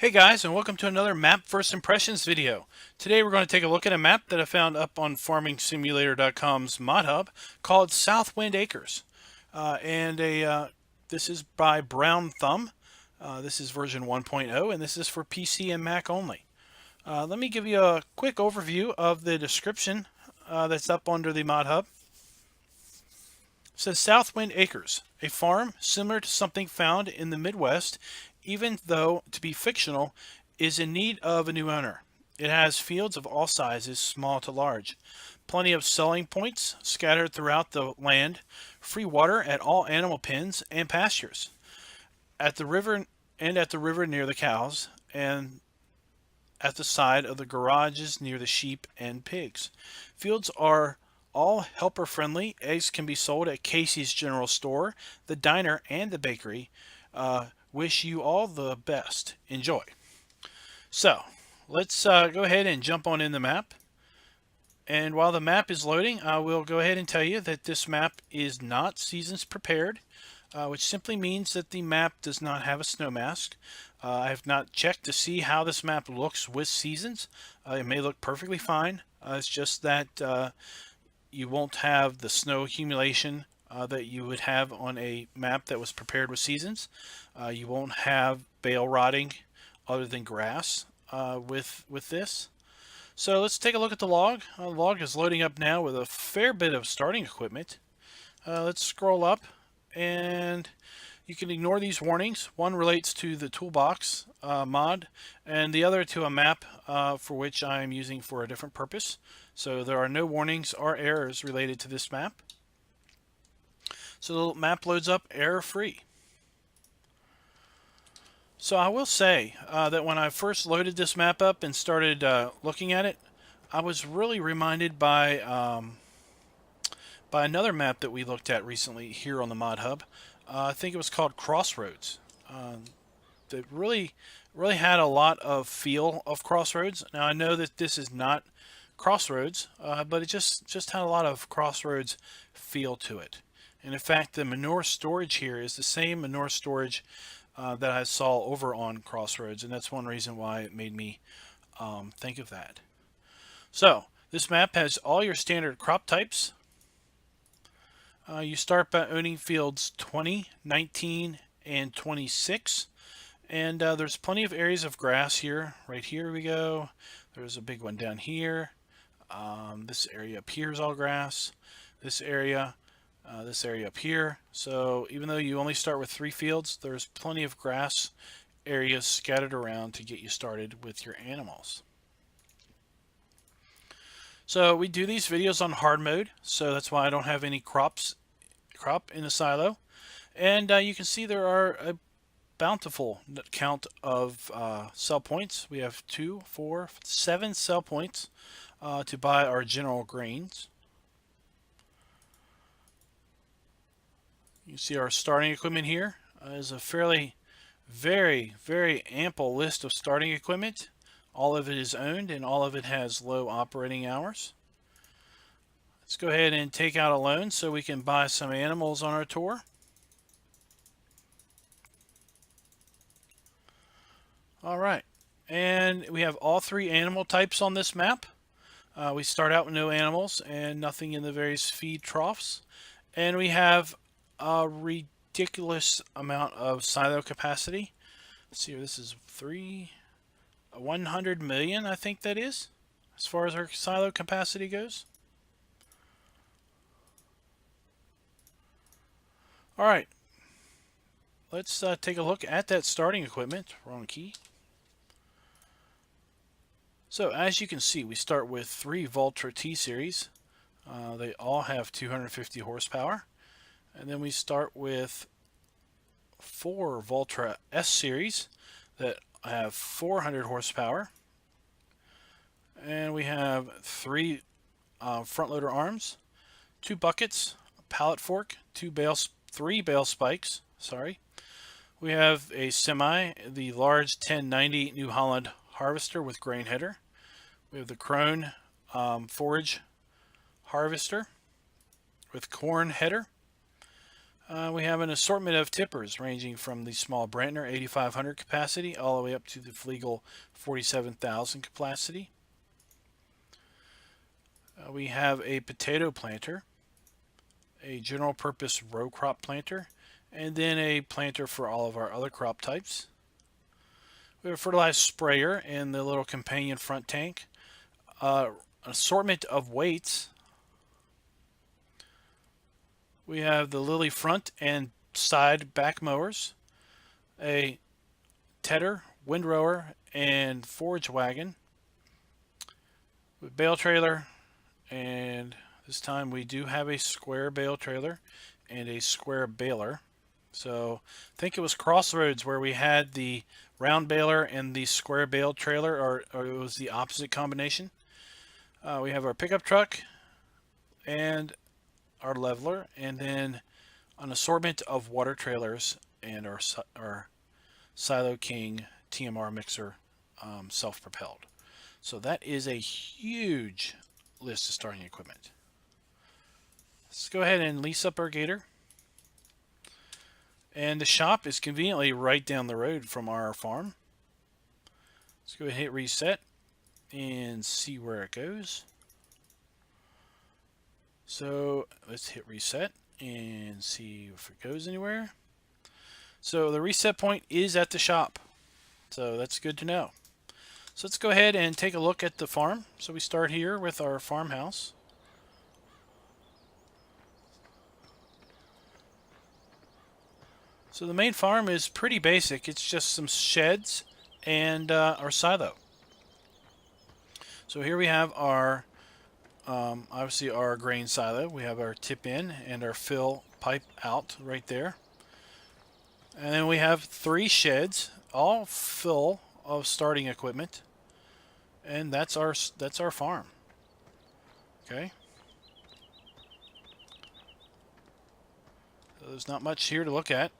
Hey guys, and welcome to another map first impressions video. Today we're going to take a look at a map that I found up on farmingsimulator.com's mod hub called Southwind Acres. This is by brownthumb. This is version 1.0 and this is for PC and Mac only. Let me give you a quick overview of the description that's up under the mod hub. It says Southwind Acres, a farm similar to something found in the Midwest, even though to be fictional, is in need of a new owner. It has fields of all sizes, small to large, plenty of selling points scattered throughout the land, free water at all animal pens and pastures, at the river near the cows, and at the side of the garages near the sheep and pigs. Fields are all helper friendly. Eggs can be sold at Casey's General Store, the diner, and the bakery. Wish you all the best. Enjoy. So, let's go ahead and jump on in the map. And while the map is loading, I will go ahead and tell you that this map is not seasons prepared, which simply means that the map does not have a snow mask. I have not checked to see how this map looks with seasons. It may look perfectly fine. It's just that you won't have the snow accumulation that you would have on a map that was prepared with seasons. You won't have bale rotting other than grass with this. So let's take a look at the log. The log is loading up now with a fair bit of starting equipment. Let's scroll up and you can ignore these warnings. One relates to the toolbox mod and the other to a map for which I am using for a different purpose. So there are no warnings or errors related to this map. So the map loads up error-free. So I will say that when I first loaded this map up and started looking at it, I was really reminded by another map that we looked at recently here on the mod hub. I think it was called Crossroads. That really had a lot of feel of Crossroads. Now I know that this is not Crossroads, but it just had a lot of Crossroads feel to it. And in fact, the manure storage here is the same manure storage that I saw over on Crossroads, and that's one reason why it made me think of that. So this map has all your standard crop types. You start by owning fields 20, 19, and 26. And there's plenty of areas of grass here. Right here we go. There's a big one down here. This area up here is all grass. This area up here. So even though you only start with 3 fields, there's plenty of grass areas scattered around to get you started with your animals. So we do these videos on hard mode, so that's why I don't have any crop in the silo. And you can see there are a bountiful count of sell points. We have 2, 4, 7 sell points to buy our general grains. You see our starting equipment here is a very ample list of starting equipment. All of it is owned and all of it has low operating hours. Let's go ahead and take out a loan so we can buy some animals on our tour. All right, and we have all 3 animal types on this map. We start out with no animals and nothing in the various feed troughs. And we have a ridiculous amount of silo capacity. Let's see here, this is 100 million, I think that is, as far as our silo capacity goes. All right, let's take a look at that starting equipment. Wrong key. So as you can see, we start with 3 Valtra T-Series. They all have 250 horsepower. And then we start with 4 Valtra S-Series that have 400 horsepower. And we have 3 front loader arms, 2 buckets, a pallet fork, 3 bale spikes. Sorry. We have a semi, the large 1090 New Holland harvester with grain header. We have the Krone forage harvester with corn header. We have an assortment of tippers ranging from the small Brantner 8500 capacity all the way up to the Flegel 47,000 capacity. We have a potato planter, a general purpose row crop planter, and then a planter for all of our other crop types. We have a fertilizer sprayer and the little companion front tank, an assortment of weights. We have the Lily front and side back mowers, a tedder, windrower, and forage wagon, with bale trailer, and this time we do have a square bale trailer and a square baler. So I think it was Crossroads where we had the round baler and the square bale trailer, or it was the opposite combination. We have our pickup truck and our leveler, and then an assortment of water trailers and our Silo King TMR mixer, self-propelled. So that is a huge list of starting equipment. Let's go ahead and lease up our gator. And the shop is conveniently right down the road from our farm. Let's go ahead and hit reset and see where it goes. So let's hit reset and see if it goes anywhere. So the reset point is at the shop. So that's good to know. So let's go ahead and take a look at the farm. So we start here with our farmhouse. So the main farm is pretty basic. It's just some sheds and our silo. So here we have our, obviously our grain silo. We have our tip in and our fill pipe out right there. And then we have 3 sheds, all full of starting equipment. And that's our farm. Okay. So there's not much here to look at.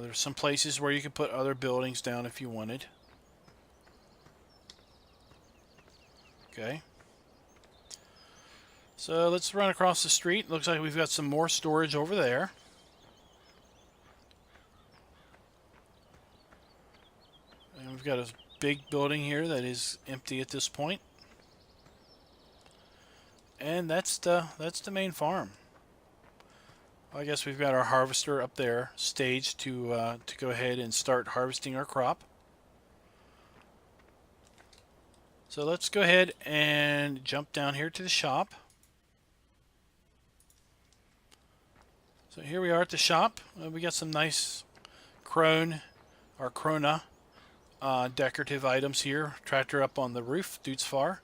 There's some places where you can put other buildings down if you wanted. Okay. So let's run across the street. Looks like we've got some more storage over there. And we've got a big building here that is empty at this point. And that's the main farm. I guess we've got our harvester up there staged to go ahead and start harvesting our crop. So let's go ahead and jump down here to the shop. So here we are at the shop. We got some nice Krona decorative items here. Tractor up on the roof, Dutesfar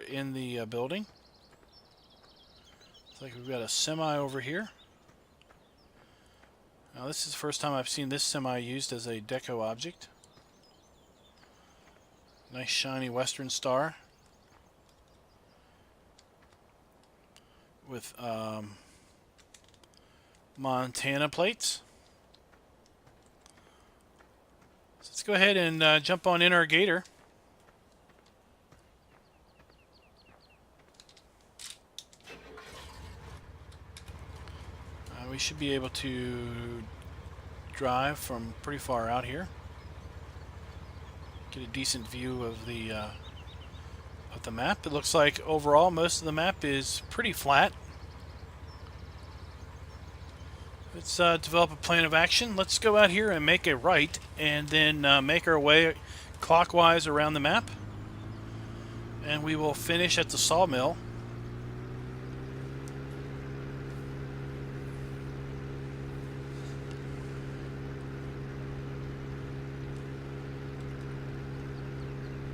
in the building. Looks like we've got a semi over here. Now this is the first time I've seen this semi used as a deco object. Nice shiny Western Star with Montana plates. So let's go ahead and jump on in our gator. We should be able to drive from pretty far out here. Get a decent view of the map. It looks like overall most of the map is pretty flat. Let's develop a plan of action. Let's go out here and make a right and then make our way clockwise around the map. And we will finish at the sawmill.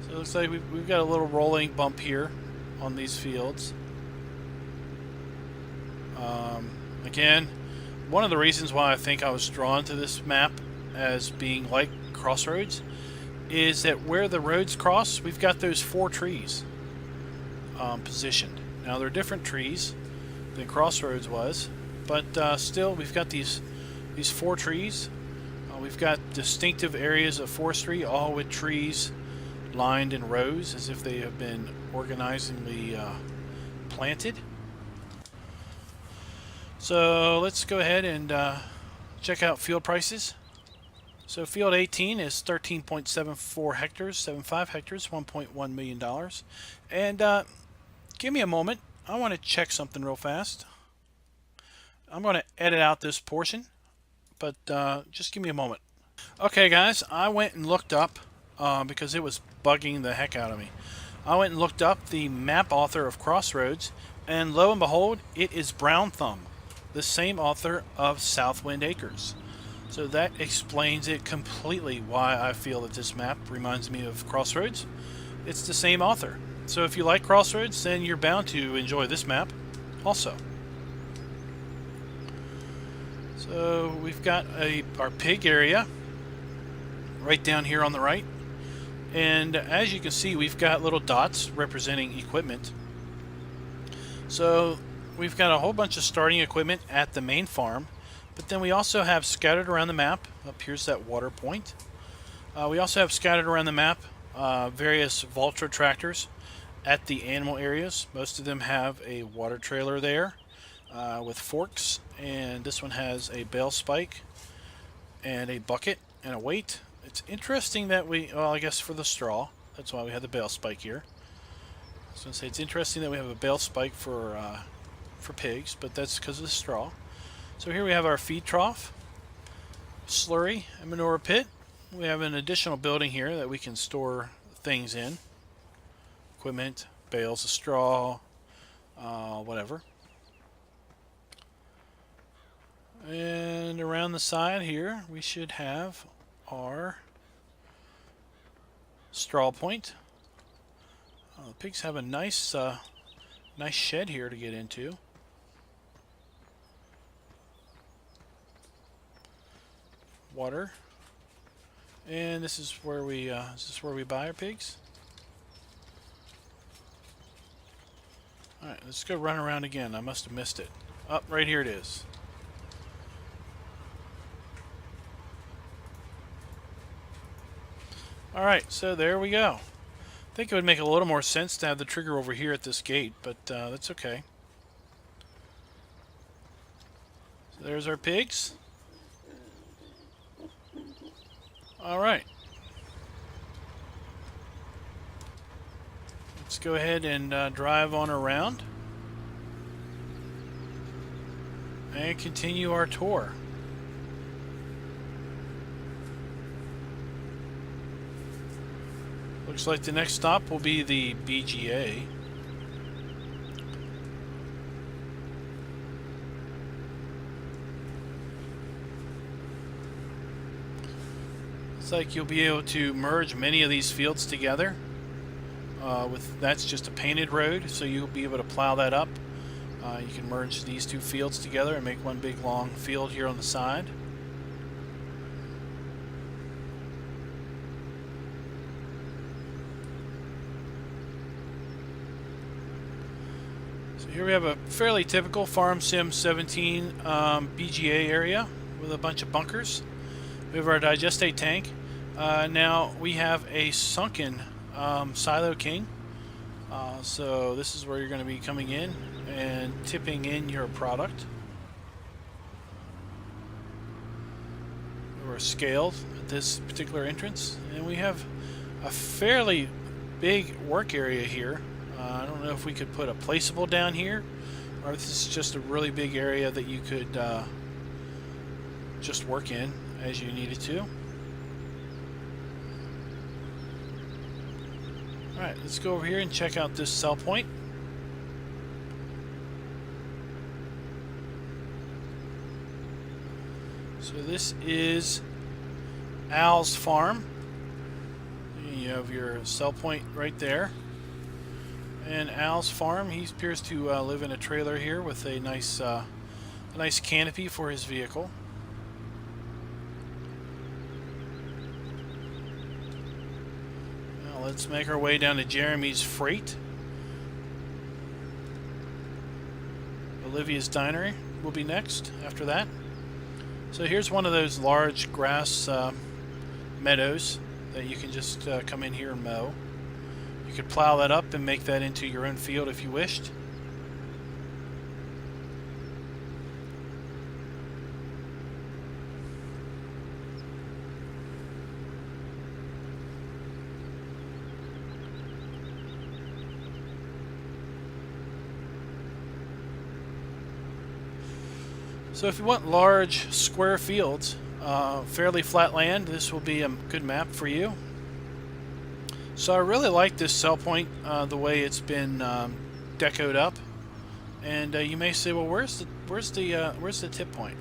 It looks like we've got a little rolling bump here on these fields. Again, one of the reasons why I think I was drawn to this map as being like Crossroads is that where the roads cross, we've got those 4 trees positioned. Now they're different trees than Crossroads was, but still we've got these 4 trees. We've got distinctive areas of forestry, all with trees lined in rows as if they have been organizingly planted. So let's go ahead and check out field prices. So field 18 is 13.74 hectares, 75 hectares, $1.1 million. And give me a moment. I want to check something real fast. I'm going to edit out this portion, but just give me a moment. Okay, guys, I went and looked up because it was bugging the heck out of me. I went and looked up the map author of Crossroads, and lo and behold, it is brownthumb, the same author of Southwind Acres. So that explains it completely why I feel that this map reminds me of Crossroads. It's the same author. So if you like Crossroads, then you're bound to enjoy this map also. So we've got our pig area right down here on the right. And as you can see, we've got little dots representing equipment. So we've got a whole bunch of starting equipment at the main farm, but then we also have scattered around the map. Up here's that water point. We also have scattered around the map various Valtra tractors at the animal areas. Most of them have a water trailer there with forks, and this one has a bale spike and a bucket and a weight. It's interesting that well, I guess for the straw, that's why we have the bale spike here. I was going to say it's interesting that we have a bale spike for pigs, but that's because of the straw. So here we have our feed trough, slurry, and manure pit. We have an additional building here that we can store things in. Equipment, bales of straw, whatever. And around the side here, we should have our straw point. The pigs have a nice shed here to get into. Water, and this is where we buy our pigs. All right, let's go run around again. I must have missed it. Up right here it is. All right, so there we go. I think it would make a little more sense to have the trigger over here at this gate, but that's okay. So there's our pigs. All right. Let's go ahead and drive on around and continue our tour. Looks like the next stop will be the BGA. It's like you'll be able to merge many of these fields together. That's just a painted road, so you'll be able to plow that up. You can merge these two fields together and make one big long field here on the side. Here we have a fairly typical Farm Sim 17 BGA area with a bunch of bunkers. We have our digestate tank. Now we have a sunken silo king. So this is where you're going to be coming in and tipping in your product. We're scaled at this particular entrance, and we have a fairly big work area here. I don't know if we could put a placeable down here, or if this is just a really big area that you could just work in as you needed to. Alright, let's go over here and check out this sell point. So this is Al's farm. You have your sell point right there. And Al's farm, he appears to live in a trailer here with a nice canopy for his vehicle. Now let's make our way down to Jeremy's Freight. Olivia's Diner will be next after that. So here's one of those large grass meadows that you can just come in here and mow. You could plow that up and make that into your own field if you wished. So if you want large square fields, fairly flat land, this will be a good map for you. So I really like this cell point, the way it's been decoed up. And you may say, well, where's the tip point?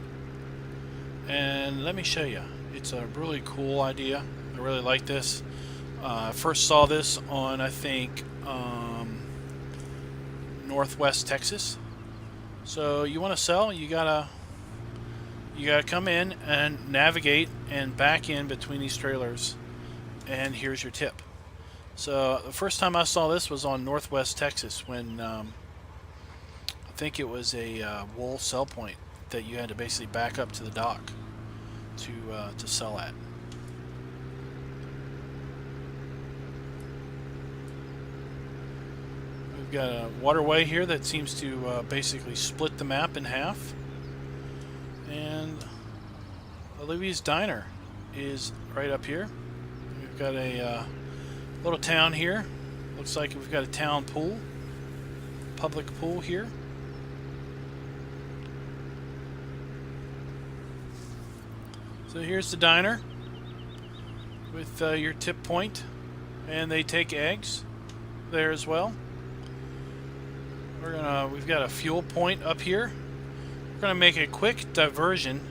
And let me show you. It's a really cool idea. I really like this. I first saw this on, I think, Northwest Texas. So you want to sell, you gotta come in and navigate and back in between these trailers, and here's your tip. So the first time I saw this was on Northwest Texas when I think it was a wool sell point that you had to basically back up to the dock to sell at. We've got a waterway here that seems to basically split the map in half. And Olivia's Diner is right up here. We've got a little town here. Looks like we've got a town pool, public pool here. So here's the diner with your tip point, and they take eggs there as well. We've got a fuel point up here. We're gonna make a quick diversion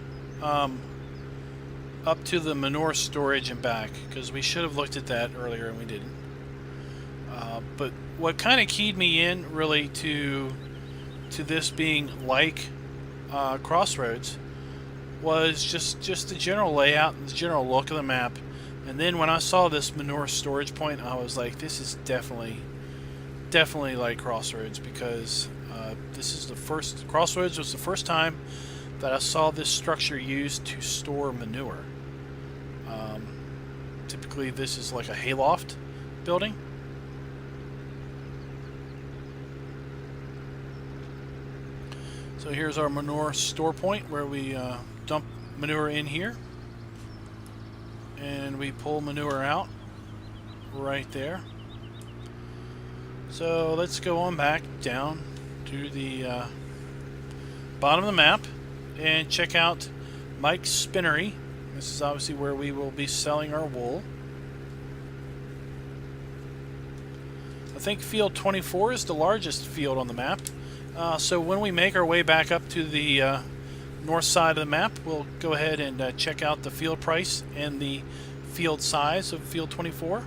up to the manure storage and back, because we should have looked at that earlier and we didn't. But what kind of keyed me in really to this being like Crossroads was just the general layout and the general look of the map. And then when I saw this manure storage point, I was like, this is definitely like Crossroads, because this is the first, Crossroads was the first time that I saw this structure used to store manure. Typically this is like a hayloft building. So here's our manure store point where we dump manure in here, and we pull manure out right there. So let's go on back down to the bottom of the map and check out Mike's Spinnery. This is obviously where we will be selling our wool. I think field 24 is the largest field on the map. So when we make our way back up to the north side of the map, we'll go ahead and check out the field price and the field size of field 24.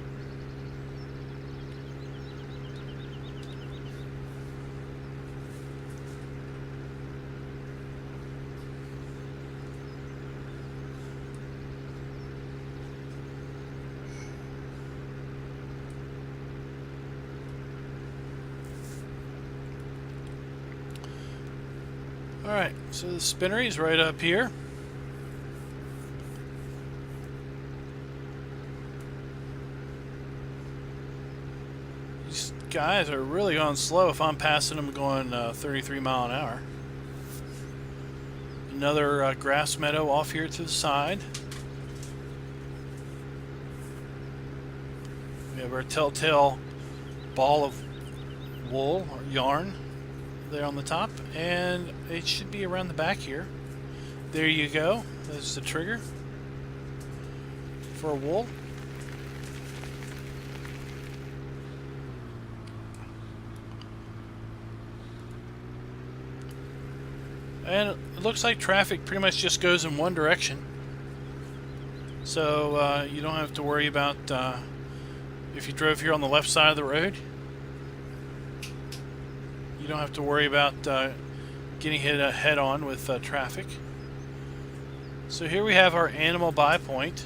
Alright, so the spinnery is right up here. These guys are really going slow if I'm passing them going 33 mile an hour. Another grass meadow off here to the side. We have our telltale ball of wool or yarn there on the top, and it should be around the back here. There you go. There's the trigger for wool. And it looks like traffic pretty much just goes in one direction, so you don't have to worry about if you drove here on the left side of the road, you don't have to worry about getting hit head on with traffic. So here we have our animal buy point.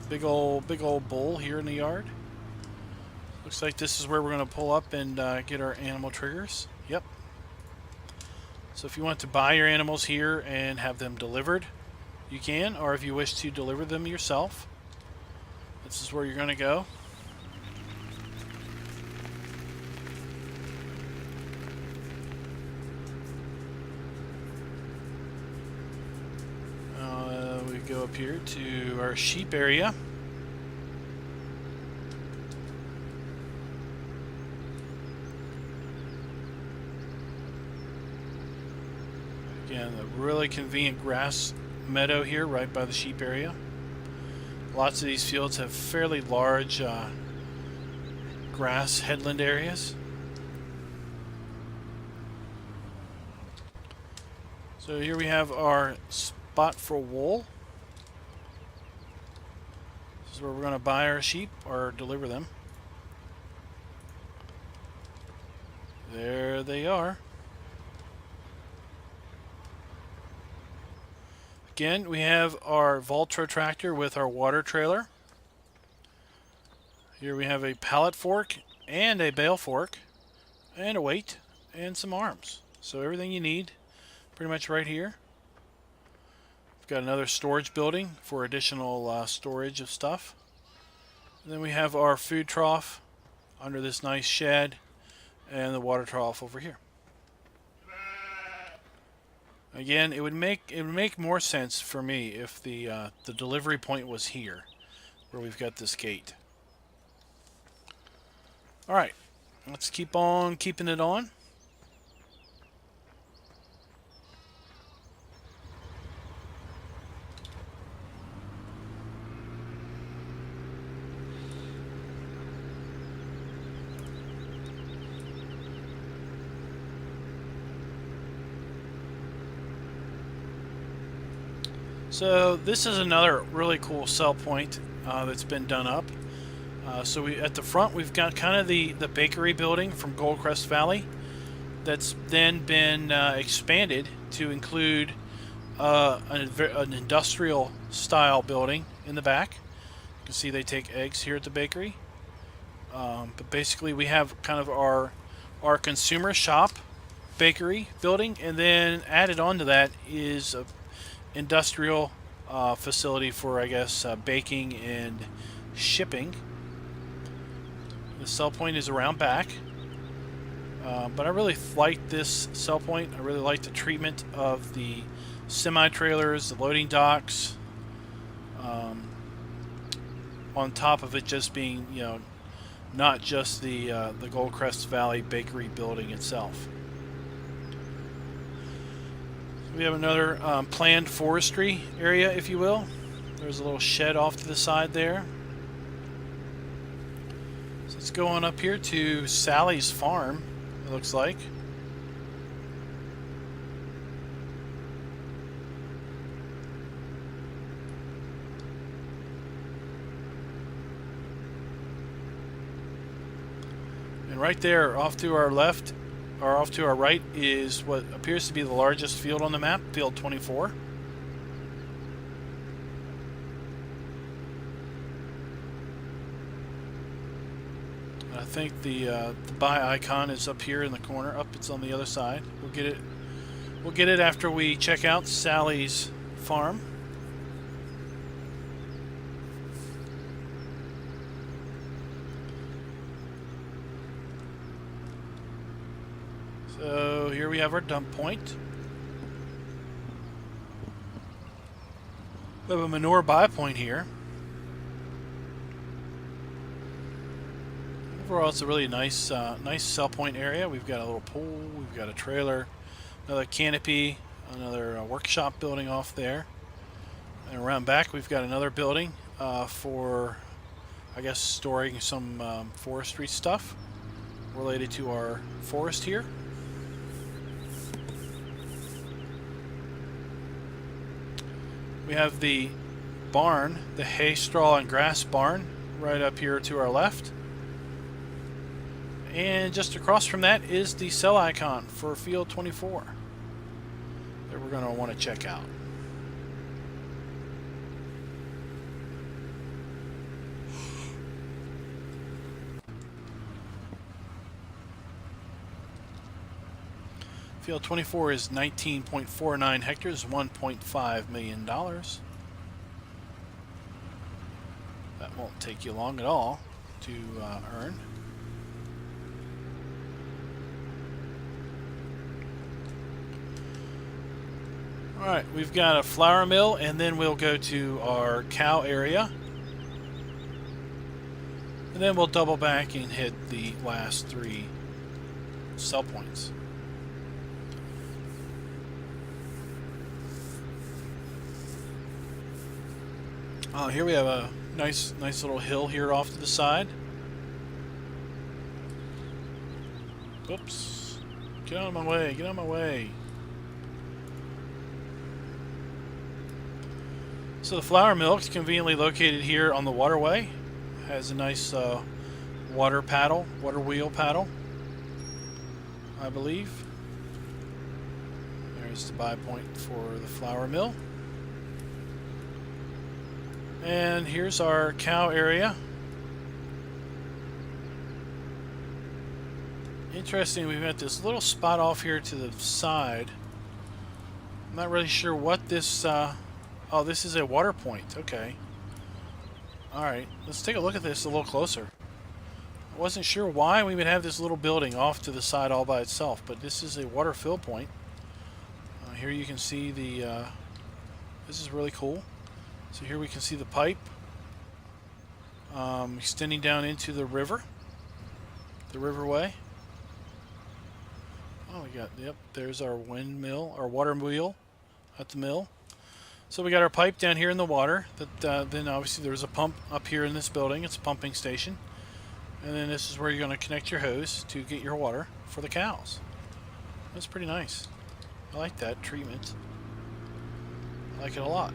Big old bull here in the yard. Looks like this is where we're going to pull up and get our animal triggers. Yep. So if you want to buy your animals here and have them delivered, you can, or if you wish to deliver them yourself, this is where you're going to go. We go up here to our sheep area. Again, a really convenient grass meadow here right by the sheep area. Lots of these fields have fairly large grass headland areas. So here we have our spot for wool. This is where we're going to buy our sheep or deliver them. There they are. Again, we have our Valtra tractor with our water trailer. Here we have a pallet fork and a bale fork and a weight and some arms. So everything you need pretty much right here. We've got another storage building for additional storage of stuff. And then we have our food trough under this nice shed and the water trough over here. Again, it would make more sense for me if the delivery point was here, where we've got this gate. All right, let's keep on keeping it on. So this is another really cool sell point that's been done up. So at the front we've got kind of the bakery building from Goldcrest Valley that's then been expanded to include an industrial style building in the back. You can see they take eggs here at the bakery. But basically we have kind of our consumer shop bakery building, and then added on to that is a industrial facility for, I guess, baking and shipping. The sell point is around back, but I really like this sell point. I really like the treatment of the semi-trailers, the loading docks, on top of it just being, you know, not just the Goldcrest Valley bakery building itself. We have another planned forestry area, if you will. There's a little shed off to the side there. So let's go on up here to Sally's farm, it looks like. And right there, off to our left, or off to our right, is what appears to be the largest field on the map, field 24. I think the buy icon is up here in the corner. Up, it's on the other side. We'll get it. We'll get it after we check out Sally's farm. So here we have our dump point. We have a manure buy point here. Overall, it's a really nice, nice sell point area. We've got a little pool. We've got a trailer, another canopy, another workshop building off there. And around back, we've got another building for, I guess, storing some forestry stuff related to our forest here. We have the barn, the hay, straw, and grass barn, right up here to our left. And just across from that is the sell icon for Field 24 that we're going to want to check out. Field 24 is 19.49 hectares, $1.5 million. That won't take you long at all to earn. Alright, we've got a flour mill, and then we'll go to our cow area. And then we'll double back and hit the last three sell points. Here we have a nice little hill here off to the side. Oops. Get out of my way, get out of my way. So the flour mill is conveniently located here on the waterway. Has a nice water wheel paddle, I believe. There's the buy point for the flour mill. And here's our cow area. Interesting, we've got this little spot off here to the side. I'm not really sure what this... oh, this is a water point. Okay. Alright, let's take a look at this a little closer. I wasn't sure why we would have this little building off to the side all by itself, but this is a water fill point. Here you can see the... this is really cool. So here we can see the pipe extending down into the river, the riverway. Oh, we got, yep, there's our windmill, our water wheel at the mill. So we got our pipe down here in the water. That then obviously there's a pump up here in this building. It's a pumping station. And then this is where you're going to connect your hose to get your water for the cows. That's pretty nice. I like that treatment. I like it a lot.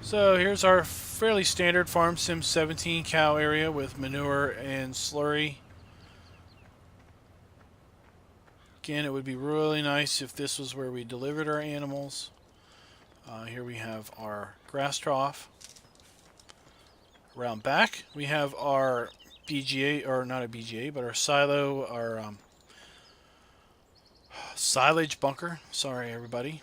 So here's our fairly standard Farm Sim 17 cow area with manure and slurry. Again, it would be really nice if this was where we delivered our animals. Here we have our grass trough. Around back, we have our BGA, or not a BGA, but our silo, our silage bunker. Sorry, everybody.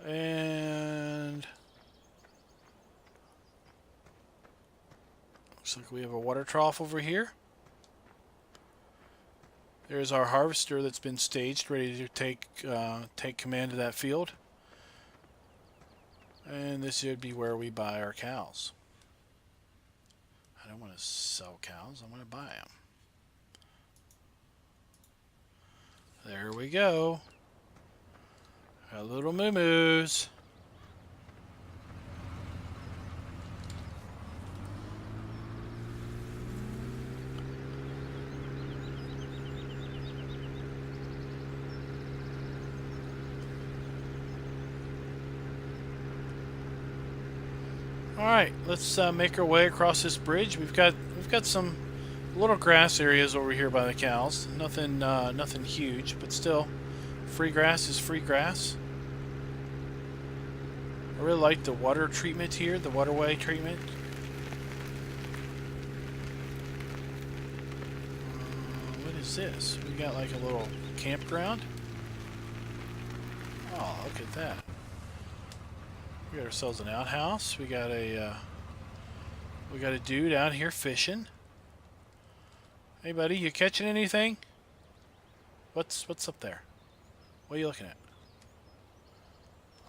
And looks like we have a water trough over here. There's our harvester that's been staged, ready to take command of that field. And this would be where we buy our cows. I don't want to sell cows, I want to buy them. There we go. Our little moo-moos. All right, let's make our way across this bridge. We've got some little grass areas over here by the cows. Nothing huge, but still, free grass is free grass. I really like the water treatment here, the waterway treatment. What is this? We got like a little campground. Oh, look at that. We got ourselves an outhouse. We got a dude out here fishing. Hey, buddy, you catching anything? What's up there? What are you looking at?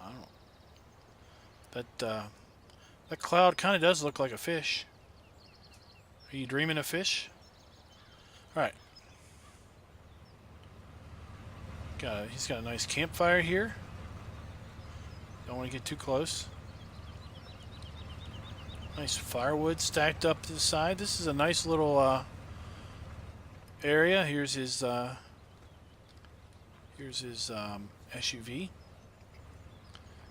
I don't know. That cloud kind of does look like a fish. Are you dreaming of fish? All right. He's got a nice campfire here. Don't want to get too close. Nice firewood stacked up to the side. This is a nice little area. Here's his SUV.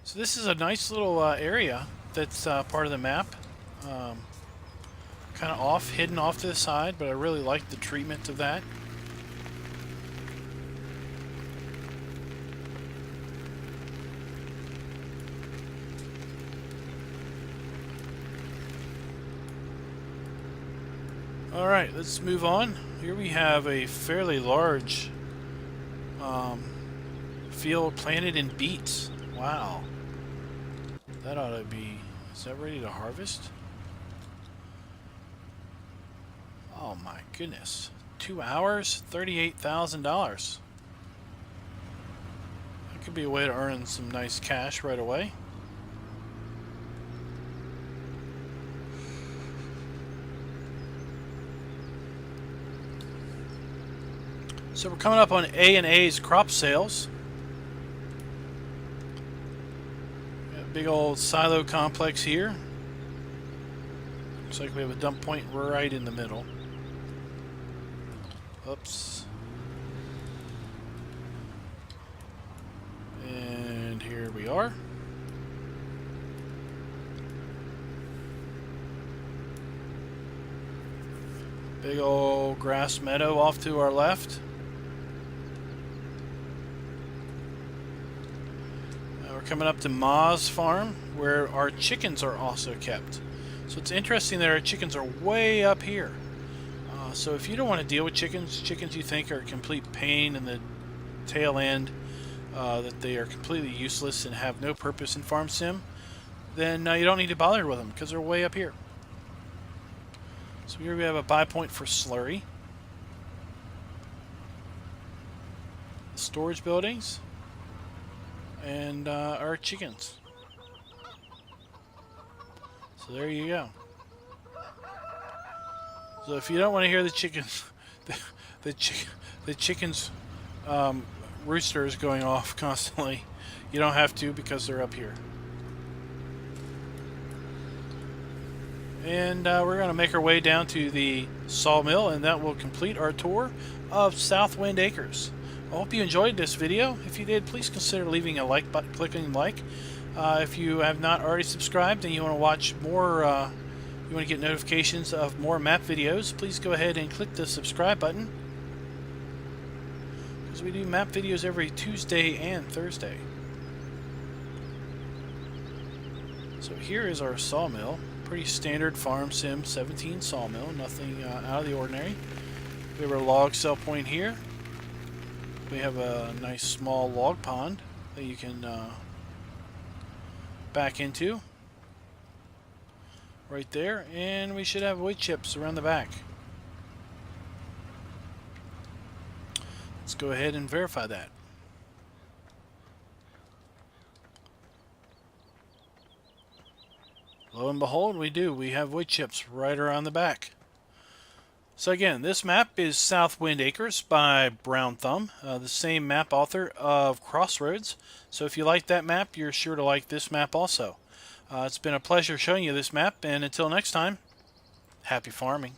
So this is a nice little area that's part of the map. Kind of hidden off to the side, but I really like the treatment of that. Alright, let's move on. Here we have a fairly large field planted in beets. Wow. That ought to be... Is that ready to harvest? Oh my goodness. 2 hours, $38,000. That could be a way to earn some nice cash right away. So we're coming up on A&A's crop sales. Got a big old silo complex here. Looks like we have a dump point right in the middle. Oops. And here we are. Big old grass meadow off to our left. We're coming up to Ma's farm, where our chickens are also kept. So it's interesting that our chickens are way up here. So if you don't want to deal with chickens you think are a complete pain in the tail end, that they are completely useless and have no purpose in Farm Sim, then you don't need to bother with them because they're way up here. So here we have a buy point for slurry. The storage buildings. And our chickens. So there you go. So if you don't want to hear the chickens, the chickens roosters going off constantly, you don't have to because they're up here. And we're going to make our way down to the Sawmill, and that will complete our tour of Southwind Acres. I hope you enjoyed this video. If you did, please consider leaving a like button, clicking like. If you have not already subscribed and you want to watch more, you want to get notifications of more map videos, please go ahead and click the subscribe button. Because we do map videos every Tuesday and Thursday. So here is our sawmill. Pretty standard Farm Sim 17 sawmill. Nothing out of the ordinary. We have our log sell point here. We have a nice small log pond that you can back into right there, and we should have wood chips around the back. Let's go ahead and verify that. Lo and behold, we do. We have wood chips right around the back. So again, this map is Southwind Acres by brownthumb, the same map author of Crossroads. So if you like that map, you're sure to like this map also. It's been a pleasure showing you this map, and until next time, happy farming.